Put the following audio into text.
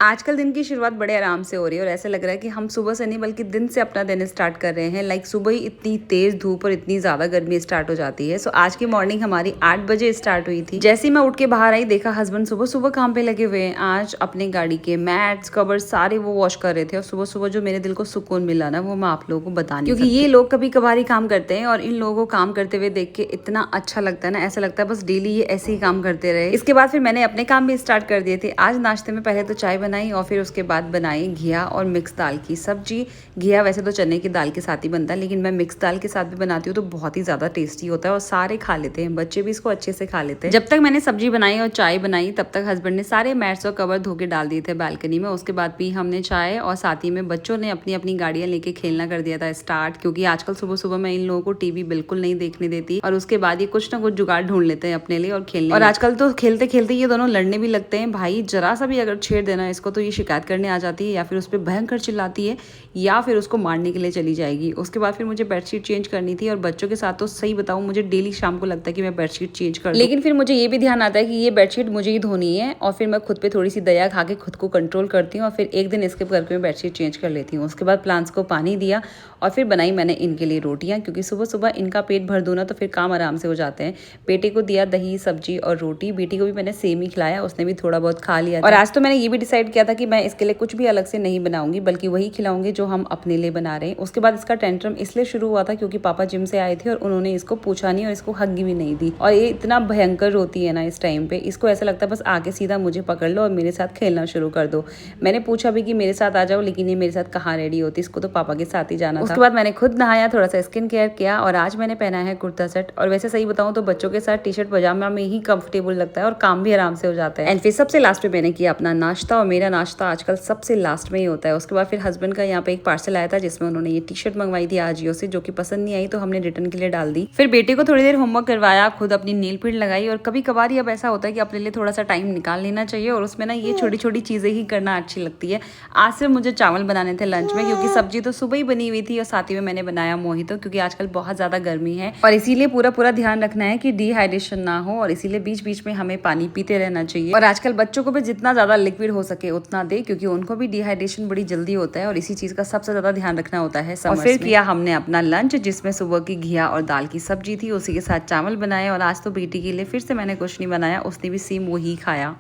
आजकल दिन की शुरुआत बड़े आराम से हो रही है और ऐसा लग रहा है कि हम सुबह से नहीं बल्कि दिन से अपना दिन स्टार्ट कर रहे हैं। लाइक सुबह ही इतनी तेज धूप और इतनी ज्यादा गर्मी स्टार्ट हो जाती है। सो आज की मॉर्निंग हमारी 8 बजे स्टार्ट हुई थी। जैसे ही मैं उठ के बाहर आई देखा हस्बैंड सुबह सुबह काम पे लगे हुए हैं। आज अपनी गाड़ी के मैट्स कवर सारे वो वॉश कर रहे थे और सुबह सुबह जो मेरे दिल को सुकून मिला ना वो मैं आप लोगों को बता नहीं, क्योंकि ये लोग कभी कभार ही काम करते हैं और इन लोगों को काम करते हुए देख के इतना अच्छा लगता है ना, ऐसा लगता है बस डेली ये ऐसे ही काम करते रहे। इसके बाद फिर मैंने अपने काम भी स्टार्ट कर दिए थे। आज नाश्ते में पहले तो चाय बनाई और फिर उसके बाद बनाई घिया और मिक्स दाल की सब्जी। घिया वैसे तो चने की दाल के साथ ही बनता है, लेकिन मैं मिक्स दाल के साथ भी बनाती हूँ तो बहुत ही ज्यादा टेस्टी होता है और सारे खा लेते हैं, बच्चे भी इसको अच्छे से खा लेते हैं। जब तक मैंने सब्जी बनाई और चाय बनाई तब तक हस्बैंड ने सारे मैट्स और कवर धो के डाल दिए थे बालकनी में। उसके बाद भी हमने चाय और साथ ही में बच्चों ने अपनी अपनी गाड़ियां लेके खेलना कर दिया था स्टार्ट, क्योंकि आजकल सुबह सुबह मैं इन लोगों को टीवी बिल्कुल नहीं देखने देती और उसके बाद ये कुछ ना कुछ जुगाड़ ढूंढ लेते हैं अपने लिए और खेलने। और आजकल तो खेलते खेलते ये दोनों लड़ने भी लगते हैं। भाई जरा सा भी अगर छेड़ देना इसको तो ये शिकायत करने आ जाती है या फिर उस पर भयंकर चिल्लाती है या फिर उसको मारने के लिए चली जाएगी। उसके बाद फिर मुझे बेडशीट चेंज करनी थी और बच्चों के साथ तो सही बताऊं मुझे डेली शाम को लगता है कि मैं बेडशीट चेंज कर दूं। लेकिन फिर मुझे ये भी ध्यान आता है कि ये बेडशीट मुझे ही धोनी है और फिर मैं खुद पे थोड़ी सी दया खा के खुद को कंट्रोल करती हूँ और फिर एक दिन स्किप करके मैं बेडशीट चेंज कर लेती हूँ। उसके बाद प्लांट्स को पानी दिया और फिर बनाई मैंने इनके लिए रोटियां, क्योंकि सुबह सुबह इनका पेट भर दूं ना तो फिर काम आराम से हो जाते हैं। बेटे को दिया दही सब्जी और रोटी, बेटी को भी मैंने सेम ही खिलाया, उसने भी थोड़ा बहुत खा लिया। और आज तो मैंने ये भी डिसाइड किया था कि मैं इसके लिए कुछ भी अलग से नहीं बनाऊंगी बल्कि वही खिलाऊंगी जो हम अपने लिए बना रहे हैं। उसके बाद इसका टेंट्रम इसलिए शुरू हुआ था क्योंकि पापा जिम से आए थे और उन्होंने इसको पूछा नहीं और इसको हग्गी भी नहीं दी। और ये इतना भयंकर रोती है ना इस टाइम पे, इसको ऐसा लगता है बस आगे सीधा मुझे पकड़ लो और मेरे साथ खेलना शुरू कर दो। मैंने पूछा भी कि मेरे साथ आ जाओ, लेकिन ये मेरे साथ कहाँ रेडी होती, इसको तो पापा के साथ ही जाना था। उसके बाद मैंने खुद नहाया, थोड़ा सा स्किन केयर किया और आज मैंने पहना है कुर्ता सेट। और वैसे सही बताऊं तो बच्चों के साथ टी शर्ट पजामा में ही कंफर्टेबल लगता है और काम भी आराम से हो जाता है। एंड फिर सबसे लास्ट में मैंने किया अपना नाश्ता और मेरा नाश्ता आजकल सबसे लास्ट में ही होता है। उसके बाद फिर हस्बैंड का यहाँ पे एक पार्सल आया था जिसमें उन्होंने ये टी शर्ट मंगवाई थी आजियो से, जो कि पसंद नहीं आई तो हमने रिटर्न के लिए डाल दी। फिर बेटे को थोड़ी देर होमवर्क करवाया, खुद अपनी नील पेंट लगाई और कभी कभार अब ऐसा होता है कि अपने लिए थोड़ा सा टाइम निकाल लेना चाहिए और उसमें ना ये छोटी छोटी चीजें ही करना अच्छी लगती है। आज सिर्फ मुझे चावल बनाने थे लंच में, क्योंकि सब्जी तो सुबह ही बनी हुई थी और साथ ही में मैंने बनाया मोहितो, क्योंकि आजकल बहुत ज्यादा गर्मी है और इसीलिए पूरा ध्यान रखना है कि डिहाइड्रेशन ना हो और इसीलिए बीच बीच में हमें पानी पीते रहना चाहिए। और आजकल बच्चों को भी जितना ज्यादा लिक्विड हो सके उतना दे, क्योंकि उनको भी डिहाइड्रेशन बड़ी जल्दी होता है और इसी चीज का सबसे ज्यादा ध्यान रखना होता है। और फिर किया हमने अपना लंच जिसमें सुबह की घिया और दाल की सब्जी थी, उसी के साथ चावल बनाए और आज तो बेटी के लिए फिर से मैंने कुछ नहीं बनाया, उसने भी सेम वही खाया।